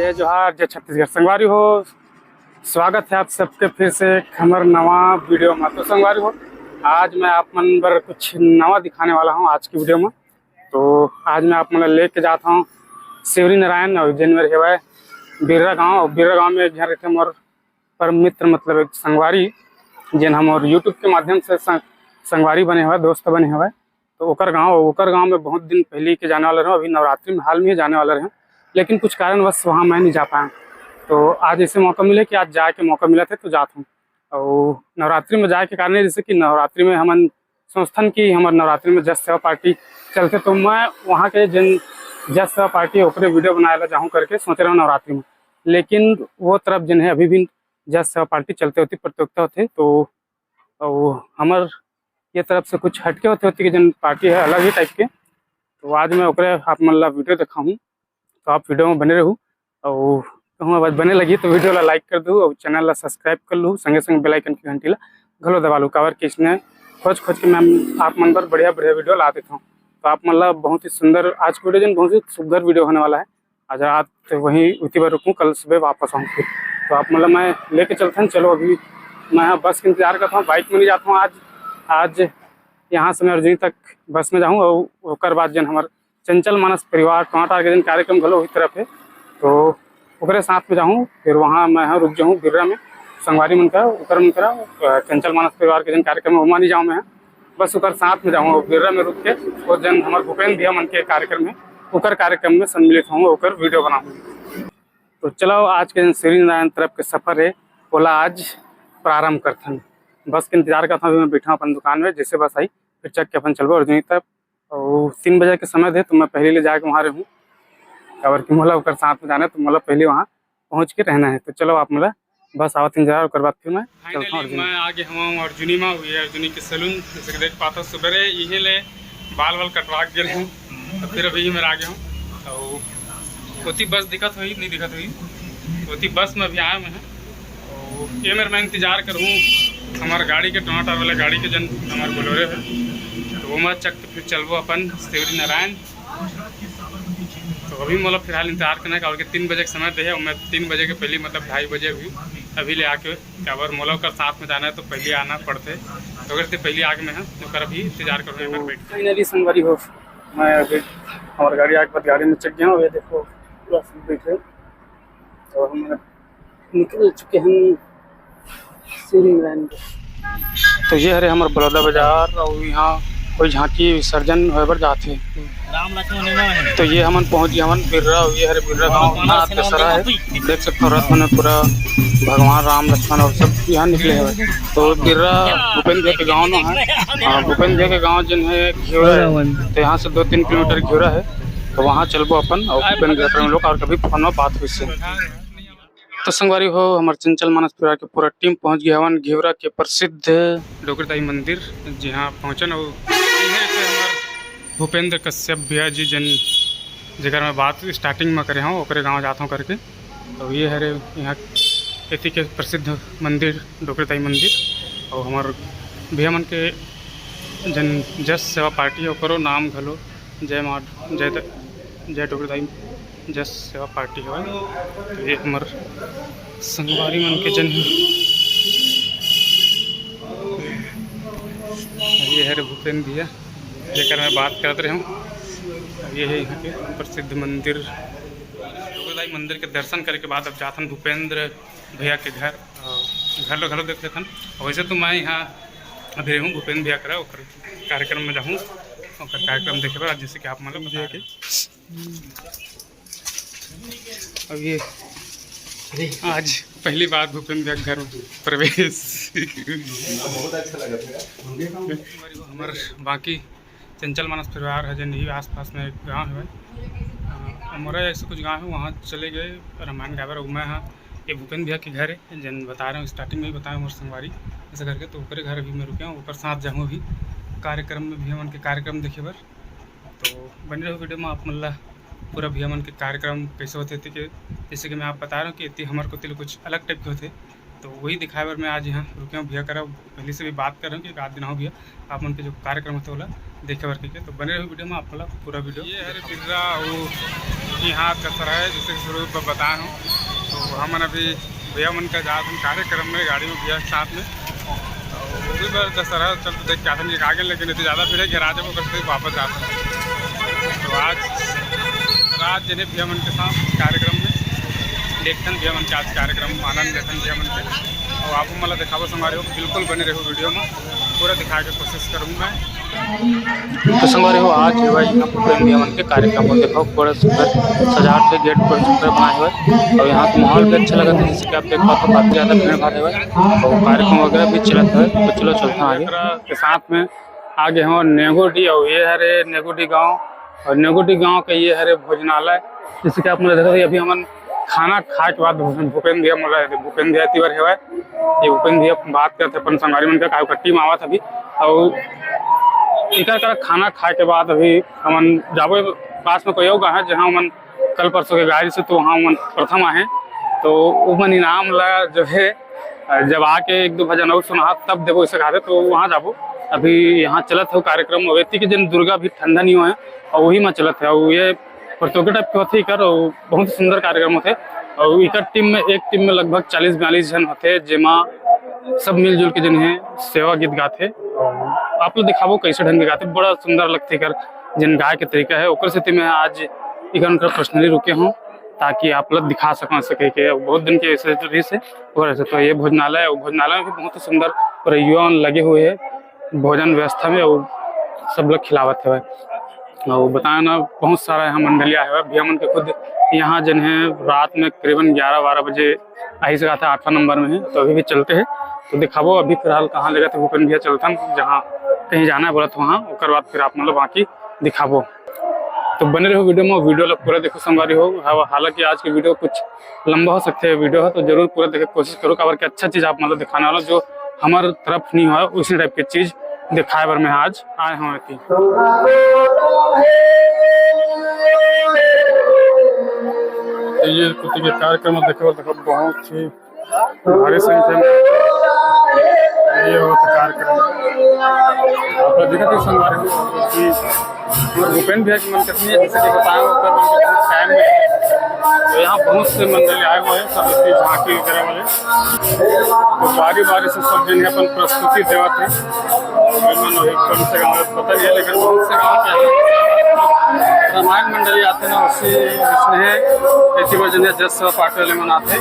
जय जोहार जय छत्तीसगढ़ संगवारी हो। स्वागत है आप सबके फिर से एक हमार नवा वीडियो में। तो संगवारी हो, आज मैं आप मन बर कुछ नवा दिखाने वाला हूं आज की वीडियो में। तो आज मैं आप मन लेके जाता हूं शिवरी नारायण और जनवर हेवाय बिर्रा गाँव। और बिर्रा गाँव में जहाँ रहते मोर परम मित्र मतलब एक संगवारी जिन हम और यूट्यूब के माध्यम से संगवारी बने हुए दोस्त बने हुए। तो ओकर गाँव में बहुत दिन पहले के जाने वाले रहे। अभी नवरात्रि में हाल में ही जाने वाले रहे, लेकिन कुछ कारणवश वहाँ मैं नहीं जा पाया। तो आज ऐसे मौका मिले कि आज जाए के मौका मिला था तो जाता हूँ। और नवरात्रि में जाए के कारण जैसे कि नवरात्रि में हमन संस्थान की हमारे नवरात्रि में जस सेवा पार्टी चलते, तो मैं वहाँ के जिन जस सेवा पार्टी ओकरे वीडियो बनाए ला जाऊँ करके सोच रहा हूँ नवरात्रि में। लेकिन वो तरफ जिन है अभी भी जस सेवा पार्टी चलते होती, प्रतियोगिता होती। तो हमार ये तरफ से कुछ हटके होती कि जिन पार्टी है अलग ही टाइप के। तो आज मैं ओकरे आप मन ला वीडियो दिखाऊँ, तो आप वीडियो में बने रहूँ। और कहूँ बस बने लगी तो वीडियो ला लाइक कर दूँ और चैनल ला सब्सक्राइब कर लूँ, संगे संगे बेल आइकन की घंटी ला घलो दबा लूँ। काबर कि इसने खोज के मैं आप मन पर बढ़िया वीडियो ला देता हूँ। तो आप मन ला बहुत ही सुंदर आज की वीडियो बहुत ही सुंदर वीडियो होने वाला है। आज रात वहीं उसी बार रुकूँ, कल सुबह वापस आऊँ फिर। तो आप मतलब मैं लेके चलता हूँ। चलो अभी मैं बस का इंतजार करता हूँ, बाइक में नहीं जाता हूँ आज यहाँ से मैं अर्जुनी तक बस में जाऊँ। और ओकर बाद जन हमारे चंचल मानस परिवार टमाटर के दिन कार्यक्रम घलो वही तरफ है, तो ओकरे साथ में जाऊँ। फिर वहाँ मैं रुक जाऊँ बिर्रा में संगवारी मन करा चंचल मानस परिवार के दिन कार्यक्रम वहाँ नहीं जाऊँ मैं, बस ओकर साथ में जाऊँ बिर्रा में रुक के। और जन हमारे भूपेंद्र भैया मन के कार्यक्रम है ओकर कार्यक्रम में सम्मिलित हूँ, ओकर वीडियो बनाऊँ। तो चलो आज के शिवरी नारायण तरफ के सफ़र है ओला आज प्रारंभ करथन। बस के इंतजार करता हूँ, मैं बैठा अपन दुकान में, जैसे बस आई फिर चक के अपन चलबो अर्जुनी तक। और 3 बजे के समय थे तो मैं पहले ले जाके वहाँ रहूँ, और कि मोला ओकर साथ में जाना है तो मोला पहले वहाँ पहुँच के रहना है। तो चलो आप मोला बस आवत इंतजार कर बाद फिर मैं चलता हूँ। मैं आगे हम अर्जुनी में हुई अर्जुनी के सैलून, जैसे कि देख पाता हूँ सुबह यही ले बाल कटवा के गए हूँ। तो फिर अभी मैं आगे हूँ। तो होती बस दिक्कत हुई नहीं दिक्कत हुई, होती बस में अभी आया मैं। और ये मेरे मैं इंतजार करूँ हमारे गाड़ी के टमाटर वाले गाड़ी के जन हमारे बोलोरे है, तो वो मत चक फिर चलबो अपन शिवरी नारायण। तो अभी मतलब फिलहाल इंतजार करना है और 3 बजे का समय दे है। मैं 3 बजे के पहले मतलब 2:30 बजे अभी ले आके अगर मोला कर साथ में जाना है तो पहले आना पड़ते। तो अगर से पहले आगे में है तो कर अभी इंतजार कर रहे हैं। फाइनली संगवारी हो, मैं अभी हमारी गाड़ी आगे बाद गाड़ी में चक गया हूँ। ये देखो पूरा बैठे तो हम निकल चुके हैं शिवरी नारायण। तो ये हरे हमारे बड़ौदा बाजार और यहाँ कोई झांकी विसर्जन होकर जाते। तो ये हमन पहुँच गए हमन बिर्रा। ये हरे बिर्रा गाँव दशहरा है, देख सकते हो रथ में पूरा भगवान राम लक्ष्मण और सब यहाँ निकले हैं। तो बिर्रा भूपेंद्र भैया के गाँव में है। भूपेंद्र भैया के गाँव जिन है घिवरा है, तो यहाँ से 2-3 किलोमीटर घिवरा है। तो वहाँ चलबो अपन और भूपेंद्र भैया लोग और कभी फोन में बात हुई से। तो संगवारी हो, हमारे चंचल मानस परिवार के पूरा टीम पहुंच गया हवन घेवरा के प्रसिद्ध डोगरदाई मंदिर, जहाँ पहुँचन। और हमारे भूपेंद्र कश्यप भैया जी जन जगह मैं बात स्टार्टिंग में करे हूँ ओकरे गाँव जाता हूँ करके। तो ये है यहाँ खेती के प्रसिद्ध मंदिर डोगरदाई मंदिर। और हमारे भैया मन के जन जस सेवा पार्टी ओकरो नाम घलो जय डोगरदाई जस सेवा पार्टी है। तो ये हमार संगवारी मन के जन ये है भूपेंद्र भैया जेकर मैं बात करते रहे हूँ। ये है यहाँ के प्रसिद्ध मंदिर डोगरदाई मंदिर के दर्शन करे के बाद अब जाथन भूपेंद्र भैया के घर घलो देखे थन। वैसे तो मैं यहाँ अभी रहूँ भूपेंद्र भैया करा कार्यक्रम में जाऊँ और कार्यक्रम देखे पर जैसे कि आप मतलब भैया के। अब ये आज पहली बार भूपेंद्र भैया घर प्रवेश बहुत अच्छा लगा। हमारे बाकी चंचल मानस परिवार है जन यही आसपास में एक गांव है, हमारा ऐसे कुछ गांव है वहाँ चले गए रामायण गावर। और मैं हाँ ये भूपेंद्र भैया के घर है जन बता रहा हूँ, स्टार्टिंग में ही बताया हमारे संगवारी ऐसा करके। तो ऊपर घर अभी मैं रुके हूँ, ऊपर साथ जाऊँ अभी कार्यक्रम में भैया मन के कार्यक्रम देखे बर। तो बने रहो वीडियो में आप मतलब पूरा भैया मन के कार्यक्रम कैसे होते थे कि जैसे कि मैं आप बता रहा हूँ कि इतनी हमारे को तिल कुछ अलग टाइप के होते। तो वही दिखाए बार मैं आज यहाँ रुके हूँ भैया करा। पहले से भी बात कर रहा हूँ कि आज दिन हो भैया आप मन के जो कार्यक्रम होते वाला देखे बार के तो बने रहे वीडियो में आपको पूरा वीडियो। ये हरे पिज्ज़ा वो यहाँ कसर है जैसे कि शुरू में बताया हूँ। तो हम अभी भैया मन का जा कार्यक्रम में गाड़ी में भैया साथ में तो वो भी दशहरा चलते देख के आते हैं आगे, लेकिन इतनी ज़्यादा भीड़ है कि राजा को करते वापस जाते हैं। तो आज रात जिन्हें भैया मन के साथ कार्यक्रम में देखते हैं भैया मन के आज कार्यक्रम आनंद लेते हैं भैया मन के। और आपको मतलब दिखावो संगवारी हो, बिल्कुल बने रहो वीडियो में, पूरा दिखा के कोशिश करूँगा मैं। तो संगवारी हो आज है भाई यहाँ पर भैया मन के कार्यक्रम को देखो, बड़ा सुंदर सजावट के गेट पर सुंदर बनाए हुए और यहाँ का माहौल भी अच्छा लगा था, जैसे कि आप देख पाते हो काफ़ी ज़्यादा भीड़ भाड़ है और कार्यक्रम वगैरह भी चलता है। तो चलो चलते हैं आगे के साथ में आगे हो नेगोडी और ये हरे नेगोडी गाँव और नेगोडी गाँव का ये हरे भोजनालय, जैसे कि आपने देखा था अभी हम खाना खाए के बाद भूपेंद्र भैया मिल रहे थे, भूपेंद्र भैया तीवर है ये भूपेंद्र भैया बात करते अपन संगवारी मन का टीम आवा था अभी और एक खाना खाए के बाद अभी हमन जाबो पास में कोई होगा है जहाँ मन कल परसों के गाड़ी से तो वहाँ मन प्रथम आए तो उमन इनाम ला जो है जब आके एक दो भजन और सुना तब देवो इसे खाते तो वहाँ जाबो। अभी यहाँ चलत है कार्यक्रम व्यक्ति के जन दुर्गा भी ठंडा नहीं हुआ है और वही में चलत है और ये प्रतियोगिता के होते कर बहुत सुंदर कार्यक्रम होते और एक टीम में लगभग 40-42 जन होते जेमा सब मिलजुल के जन है सेवा गीत गाते। आप लोग दिखाबो कैसे ढंग के गाते, बड़ा सुंदर लगते कर जिन गाय के तरीका है ओकर से मैं आज इकन कर पर्सनली रुके हूँ ताकि आप लोग दिखा सके कि बहुत दिन के ऐसे तो ये भोजनालय और भोजनालय में भी बहुत सुंदर और युवा लगे हुए है भोजन व्यवस्था में और सब लोग खिलावत है और बताया ना बहुत सारा यहाँ मंडलिया है भैया मन के खुद यहाँ जन है रात में करीबन 11-12 बजे आई से था 8वां नंबर में है तो अभी भी चलते हैं। तो दिखाबो अभी फिलहाल कहाँ लगा थे भूपेंद्र भैया चलता हूँ जहाँ कहीं जाना है बोला था वहाँ उसके बाद फिर आप मतलब बाकी दिखाबो। तो बने रहो वीडियो में, वीडियो लोग पूरा देखो संगवारी हो। हालांकि आज की वीडियो कुछ लंबा हो सकते हैं वीडियो है तो जरूर पूरा देखे कोशिश करो कवर की अच्छा चीज़ आप मतलब दिखाने वाला जो हमारे तरफ नहीं हुआ उसी टाइप की चीज़ दिखाए बार मैं आज आए हूँ। ये कुछ के कार्यक्रम देखो बहुत ही भारी संख्या में ये होता कार्यक्रम आप देखा थे संगवारी भूपेंद्र भैया की मन करती है जैसे कि बताया टाइम में तो यहाँ बहुत से मंडल आए हुए हैं सब इसकी झांकी वगैरह वाले तो बारी से सब दिन अपन प्रस्तुति देवा थे कम से कम पता नहीं है लेकिन बहुत से गाँव के रामायण मंडली आते ना उसी इसमें ऐसी वजह जज सेवा पार्टी वाले मनाते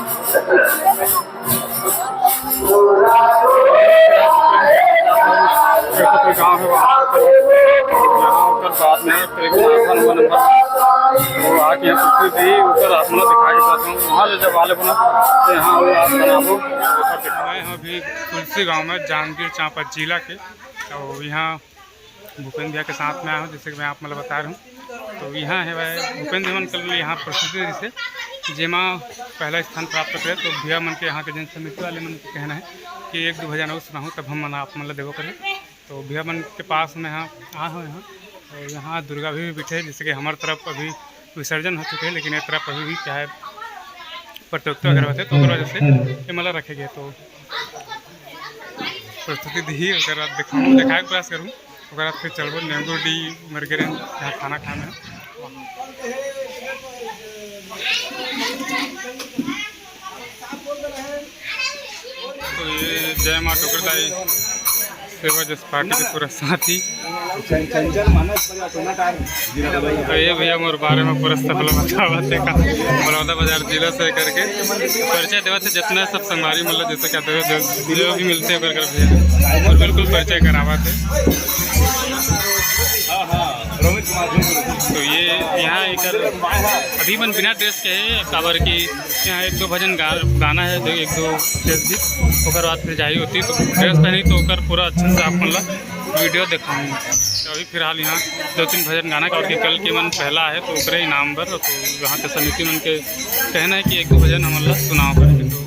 कोई गाँव है वहाँ बाद में नंबर वो आके यहाँ पुस्तक दी ऊपर आप मतलब दिखा के पाते हूँ वहाँ ले जब वाले बना तो यहाँ आप बनाबो। यहाँ भी तुलसी गाँव में जांजगीर चांपा जिला के तो यहाँ भूपेंद्र भैया के साथ में आया हूँ जैसे कि मैं आप मतलब बता रहा हूँ। तो यहाँ है भाई भूपेंद्र मन कल यहाँ प्रसिद्ध जैसे जेमा पहला स्थान प्राप्त करे तो भैया मन के यहाँ के जन समिति वाले मन का कहना है कि 1-2 भजन और सुनाऊँ तब हम मन आप मतलब देवो करें। तो भैया मन के पास में यहाँ आया हूँ यहाँ और यहाँ दुर्गा भी बैठे जैसे कि हमारे तरफ अभी विसर्जन हो चुके हैं लेकिन एक तरफ अभी भी क्या है प्रतियोगिता वगैरह होते तो वजह से ये मतलब रखे गए तो प्रस्तुति दी दिखाए प्रयास करूँ और फिर चलबो नेगोडी मरगेरन जहाँ खाना खाना है। तो ये जय माँ टोकरदाई सेवा जस पार्टी के पूरा साथी तो ये भैया मोर बारे में पूरा सफल बतावा थे बलौदा बाजार जिला से करके परिचय देवा थे जितना सब संगवारी मतलब जैसे क्या जो भी मिलते हैं भैया और बिल्कुल परिचय करावा थे। तो ये यहाँ एक अभी मन बिना ड्रेस के है काबर की यहाँ 1-2 भजन गाना है 1-2 ड्रेस भी और बाद फिर जाही होती तो ड्रेस पहनी तो पूरा अच्छे से आप मतलब वीडियो दिखाऊंगी। तो अभी फिलहाल यहाँ 2-3 भजन गाना का और कि कल के मन पहला है तो ओकरे इनाम पर तो यहाँ के समिति मन के कहना है कि 1-2 भजन हम मतलब सुनाओ करेंगे। तो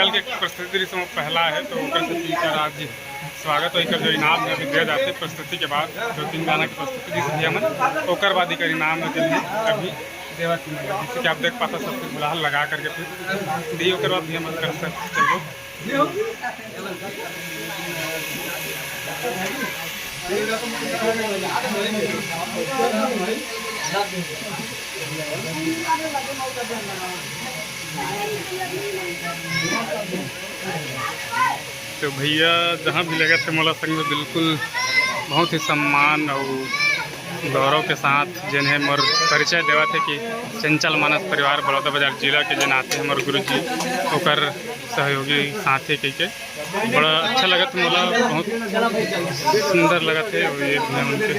कल के प्रस्तुति दृश्य में पहला है तो ओकर से 3-4 आज स्वागत होकर जो इनाम है अभी दिया जाते प्रस्तुति के बाद 2-3 गाना की प्रस्तुति दृश्य दिया मन ओकर बाद ही इनाम है जो अभी देवा की जैसे कि आप देख पाता सब कुछ गुलाल लगा करके फिर दी ओकर बाद भी हम कर सकते चलो तो भैया जहाँ भी लगे थे मोला संग में बिल्कुल बहुत ही सम्मान और गौरव के साथ जिन्हें मोर परिचय देवा थे कि चंचल मानस परिवार बलौदाबाजार जिला के जन आते हैं मोर गुरु जी होकर सहयोगी साथी कह के बड़ा अच्छा लगा था मोला बहुत सुंदर लगा थे और ये उनके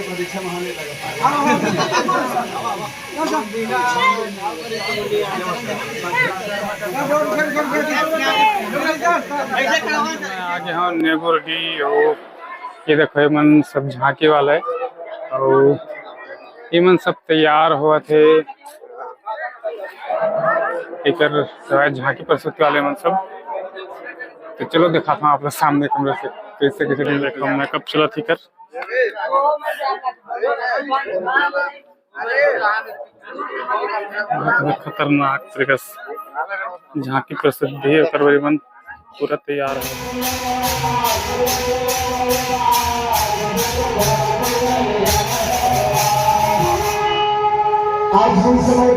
आगे हाँ नेगोरडी और ये देखो ये मन सब झांकी वाला है और ये मन सब तैयार हुआ थे एक झांकी प्रस्तुति वाले मन सब तो चलो दिखाता हूँ आप लोग सामने कमरे से कैसे कैसे दिन देखा मैं कब चला थी कर खतरनाक तरीके से झांकी प्रस्तुति है फरवरी मन पूरा तैयार है। आज हम समय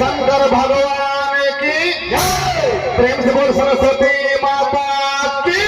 शंकर भगवान की प्रेम से बोल सरस्वती माता की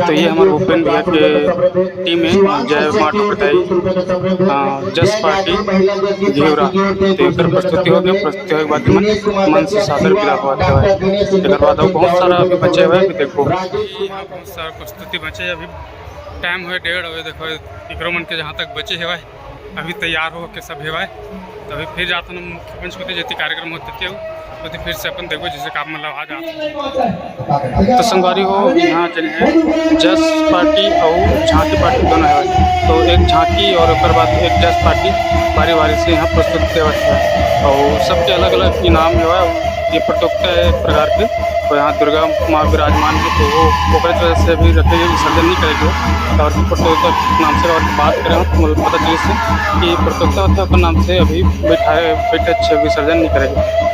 तो ये हमारे भूपेन भैया के टीम है जय माटो प्रदाई जस पार्टी घेवरा तो एक प्रस्तुति हो गया प्रस्तुति के बाद मन से सादर बिला हुआ था एक बाद बहुत सारा अभी बचे हुए अभी देखो बहुत सारा प्रस्तुति बचे अभी टाइम हुए 1:30 हुए देखो इकरो मन के जहाँ तक बचे हुए अभी तैयार हो के सब हुआ तो अभी फिर जाता ना मुख्य पंचवटी जैसे कार्यक्रम होते थे तो फिर से अपन देखो जैसे काम मतलब आ जाता तो संगवारी हो यहाँ चले जस पार्टी और झांकी पार्टी दोनों है तो एक झांकी और उसके बाद एक जस पार्टी बारी बारी से यहाँ प्रस्तुत किया है और सबके अलग अलग इनाम जो है ये प्रतियोगिता है एक प्रकार के तो यहाँ दुर्गा माँ विराजमान है तो वो वजह से भी रखेंगे विसर्जन नहीं करेंगे और प्रतियोगिता नाम से और बात करें तो मुझे पता चले से कि प्रतियोगिता के नाम से अभी बैठे अच्छे विसर्जन नहीं करेंगे।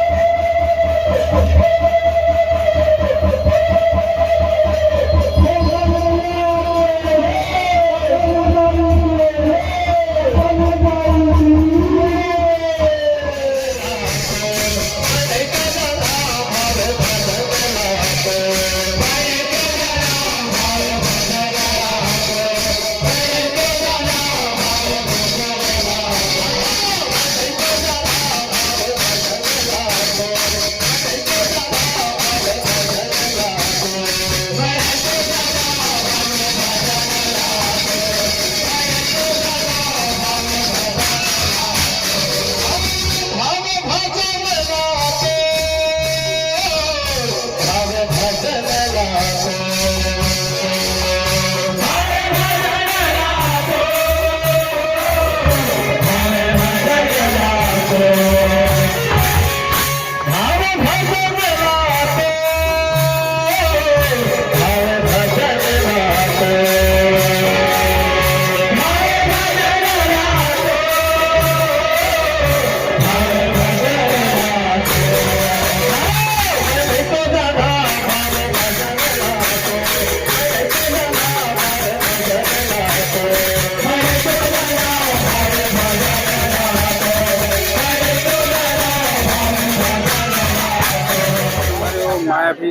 मैं अभी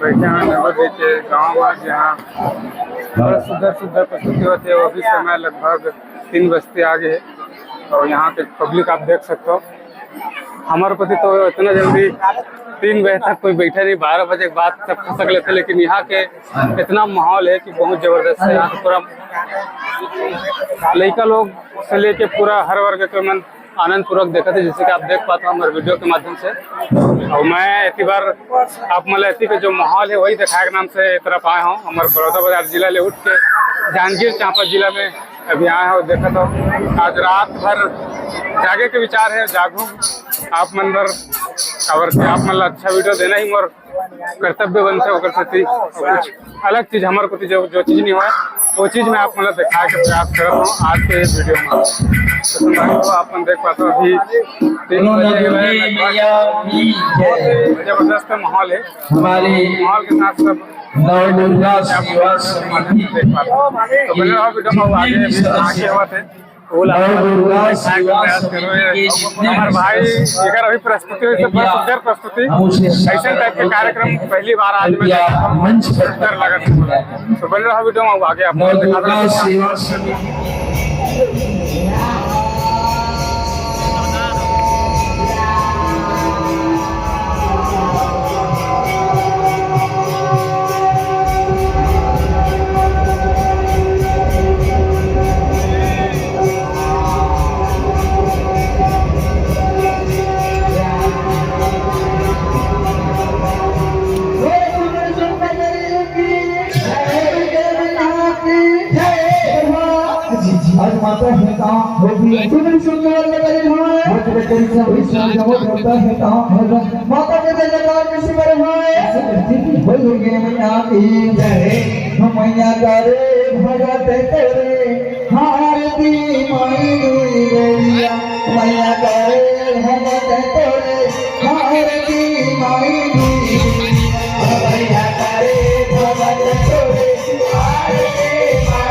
बैठे हैं नवोदय के गाँव में, जहाँ बड़ा सुंदर प्रस्तुति होती है। वो भी समय लगभग 3 बजते आगे है और यहाँ के पब्लिक आप देख सकते हो। हमारे प्रति तो इतना जल्दी 3 बजे तक कोई बैठा नहीं, 12 बजे के बाद सब खसक लेते, लेकिन यहाँ के इतना माहौल है कि बहुत जबरदस्त है। यहाँ पूरा लड़का लोग से लेके पूरा हर वर्ग के मन आनंद पूर्वक देखा थे, जैसे कि आप देख पाते हो हमारे वीडियो के माध्यम से। और मैं इतनी बार आप मलैती का जो माहौल है वही दिखाए के नाम से तरफ आए हूँ। हमारे बड़ौदा जिला ले उठ के जांजगीर चांपा जिला में अभी आए हो। देखा तो आज रात भर जागे के विचार है, जागू आप मन भर खबर के आप मतलब अच्छा वीडियो देना ही मोर कर्तव्य बनते होकर प्रति। कुछ अलग चीज हमारे प्रति जो चीज नहीं हुआ वो चीज मैं आप मतलब दिखा के प्रयास कर रहा हूँ आज के इस वीडियो में। तो आप देख पाते हो अभी 3 बजे जबरदस्त माहौल है। माहौल के साथ सब नवदुर्गा सेवा समिति देख पाते हो। तो मैंने वीडियो में आगे हुआ थे हमारे भाई अगर अभी प्रस्तुति हुई तो सुंदर प्रस्तुति ऐसे टाइप के कार्यक्रम पहली बार आज में मंच पर लगा। तो बन रहा वीडियो में आगे आपको नवदुर्गा सेवा समिति आज माता है कहाँ होगी तुम्हें सुंदर लगे हैं वो तेरे करीब से वही सुन जब होता है कहाँ है माता के जय जयकार किसी पर है बोल गए मैया की जय हम मैया करे भगत तेरे आरती माई दुनिया मैया करे भगत तेरे आरती माई दुनिया मैया करे भगत तेरे आरती माई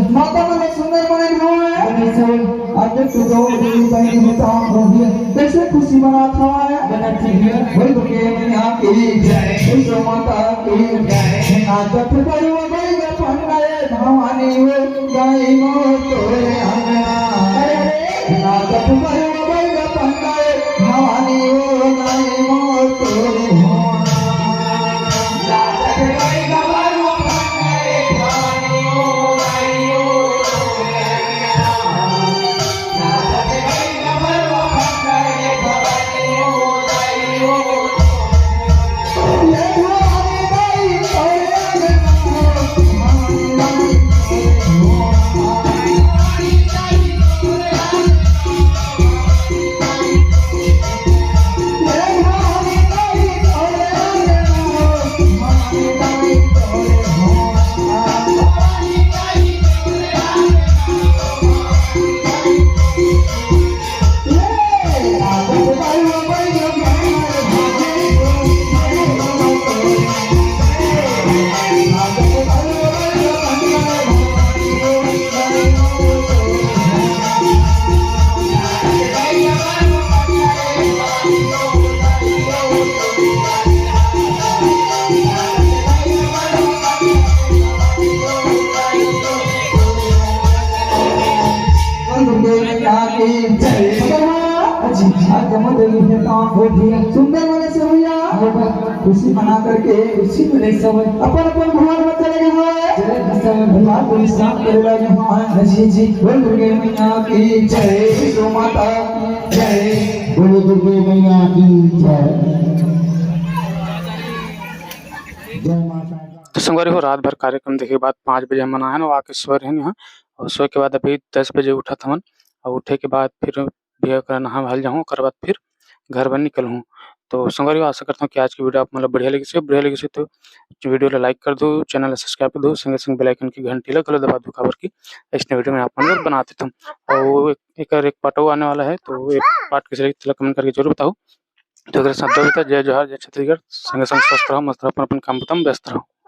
माता मन सुंदर बने हुए आज तो दो दिन पहले होता हो कैसे खुशी मनाता है वही तो के मैं यहाँ की जय, वैष्णो माता की जय। नाचत करू बैग पंडाए भवानी हो गाई मोर तोरे अंगना। नाचत करू बैग पंडाए भवानी हो गाई मोर तोरे अंगना। नाचत बैग पंडाए भवानी हो गाई मोर तोरे अंगना। नाचत बैग पंडाए भवानी हो गाई मोर तोरे सुंदर वाले से भैया खुशी मना करके खुशी में नहीं समझ अपन अपन भगवान में चले गए हैं। समय भगवान को स्नान करे लगे हैं। जी जी बोल दुर्गे मैया की जय, वैष्णो माता की जय, बोलो दुर्गे मैया की जय। जय माता। तो संगवारी हो रात भर कार्यक्रम देखे के बाद 5 बजे हम मना है ना आके सो रहे हैं यहाँ, और सोए के बाद अभी 10 बजे उठा था मन, और उठे के बाद फिर बिया कर नहा वहल जाऊँ, कर बाद फिर घर बन निकल हूँ। तो संगवारी हो आशा करता हूँ कि आज की वीडियो आप मतलब बढ़िया लगी से तो वीडियो ला लाइक कर दो, चैनल सब्सक्राइब कर दो, संगे संग बेल आइकन की घंटी लगा दबा दो खबर की ऐसे वीडियो में आप मतलब बना देता हूँ। और एक पार्ट आने वाला है, तो एक पार्ट किसी लगे कमेंट करके जरूर बताओ। तो अगर साथ जय जोहार, जय छत्तीसगढ़। संगे संग स्वस्थ रहो, मस्त रहो, अपन काम बताओ, व्यस्त रहो।